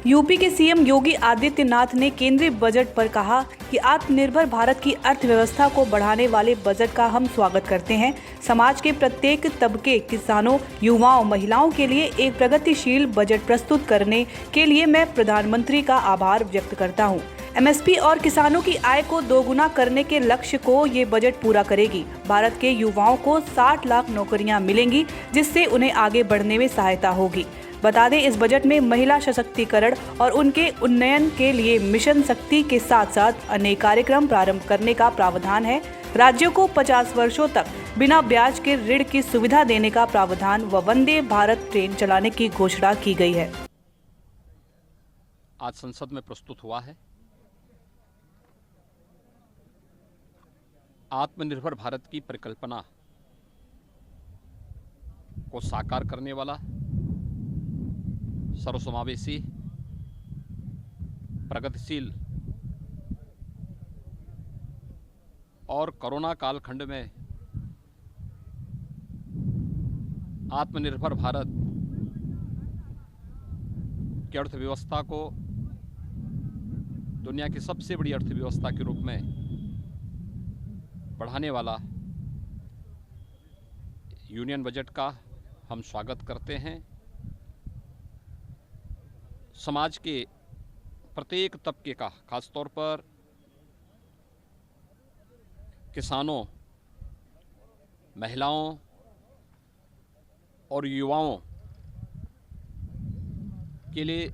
UP के CM Yogi Adityanath ने केंद्रीय बजट पर कहा कि आत्मनिर्भर भारत की अर्थव्यवस्था को बढ़ाने वाले बजट का हम स्वागत करते हैं। समाज के प्रत्येक तबके, किसानों, युवाओं, महिलाओं के लिए एक प्रगतिशील बजट प्रस्तुत करने के लिए मैं प्रधानमंत्री का आभार व्यक्त करता हूं। एमएसपी और किसानों की आय को दोगुना करने के लक्ष्य को ये बजट पूरा करेगी। भारत के युवाओं को 60 लाख नौकरियां मिलेंगी, जिससे उन्हें आगे बढ़ने में सहायता होगी। बता दें, इस बजट में महिला सशक्तिकरण और उनके उन्नयन के लिए मिशन शक्ति के साथ साथ अनेक कार्यक्रम प्रारंभ करने का प्रावधान है। राज्यों को 50 वर्षों तक बिना ब्याज के ऋण की सुविधा देने का प्रावधान व वंदे भारत ट्रेन चलाने की घोषणा की गई है। आज संसद में प्रस्तुत हुआ है आत्मनिर्भर भारत की परिकल्पना को साकार करने वाला सर्वसमावेशी, प्रगतिशील और कोरोना कालखंड में आत्मनिर्भर भारत की अर्थव्यवस्था को दुनिया की सबसे बड़ी अर्थव्यवस्था के रूप में बढ़ाने वाला यूनियन बजट का हम स्वागत करते हैं। समाज के प्रत्येक तबके का, खासतौर पर किसानों, महिलाओं और युवाओं के लिए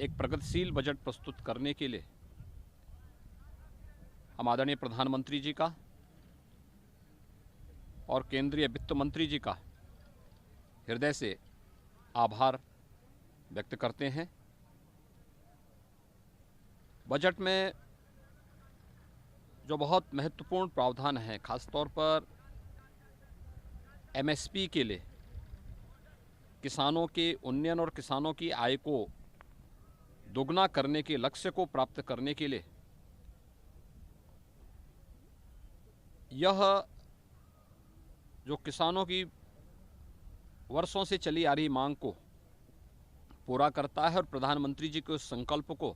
एक प्रगतिशील बजट प्रस्तुत करने के लिए हम आदरणीय प्रधानमंत्री जी का और केंद्रीय वित्त मंत्री जी का हृदय से आभार व्यक्त करते हैं। बजट में जो बहुत महत्वपूर्ण प्रावधान है, खासतौर पर एमएसपी के लिए, किसानों के उन्नयन और किसानों की आय को दोगुना करने के लक्ष्य को प्राप्त करने के लिए, यह जो किसानों की वर्षों से चली आ रही मांग को पूरा करता है और प्रधानमंत्री जी के उस संकल्प को,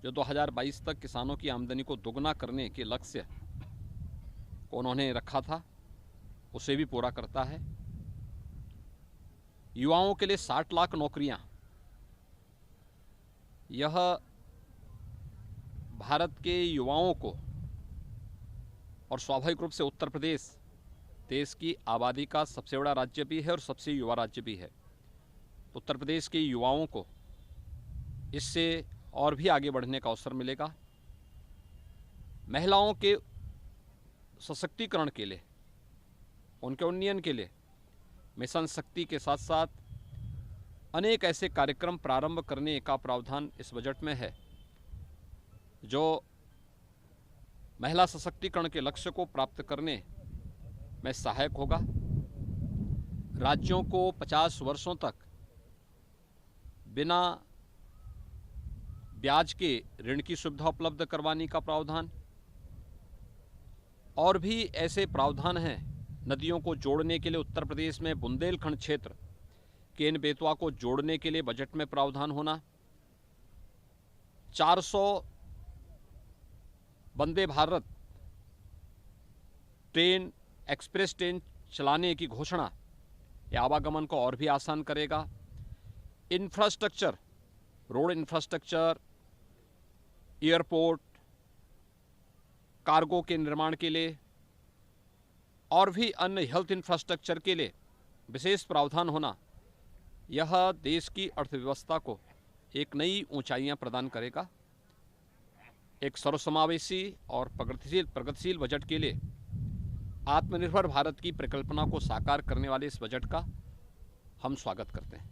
जो 2022 तक किसानों की आमदनी को दोगुना करने के लक्ष्य को उन्होंने रखा था, उसे भी पूरा करता है। युवाओं के लिए 60 लाख नौकरियां, यह भारत के युवाओं को, और स्वाभाविक रूप से उत्तर प्रदेश देश की आबादी का सबसे बड़ा राज्य भी है और सबसे युवा राज्य भी है। उत्तर प्रदेश के युवाओं को इससे और भी आगे बढ़ने का अवसर मिलेगा। महिलाओं के सशक्तिकरण के लिए, उनके उन्नयन के लिए मिशन शक्ति के साथ साथ अनेक ऐसे कार्यक्रम प्रारंभ करने का प्रावधान इस बजट में है, जो महिला सशक्तिकरण के लक्ष्य को प्राप्त करने में सहायक होगा। राज्यों को 50 वर्षों तक बिना ब्याज के ऋण की सुविधा उपलब्ध करवाने का प्रावधान, और भी ऐसे प्रावधान हैं। नदियों को जोड़ने के लिए उत्तर प्रदेश में बुंदेलखंड क्षेत्र, केन बेतवा को जोड़ने के लिए बजट में प्रावधान होना, 400 Vande Bharat train, express train चलाने की घोषणा, यह आवागमन को और भी आसान करेगा। Infrastructure, road infrastructure, airport, cargo के निर्माण के लिए और भी अन्य हेल्थ इंफ्रास्ट्रक्चर के लिए विशेष प्रावधान होना, यह देश की अर्थव्यवस्था को एक नई ऊंचाइयां प्रदान करेगा। एक सर्वसमावेशी और प्रगतिशील बजट के लिए, आत्मनिर्भर भारत की परिकल्पना को साकार करने वाले इस बजट का हम स्वागत करते हैं।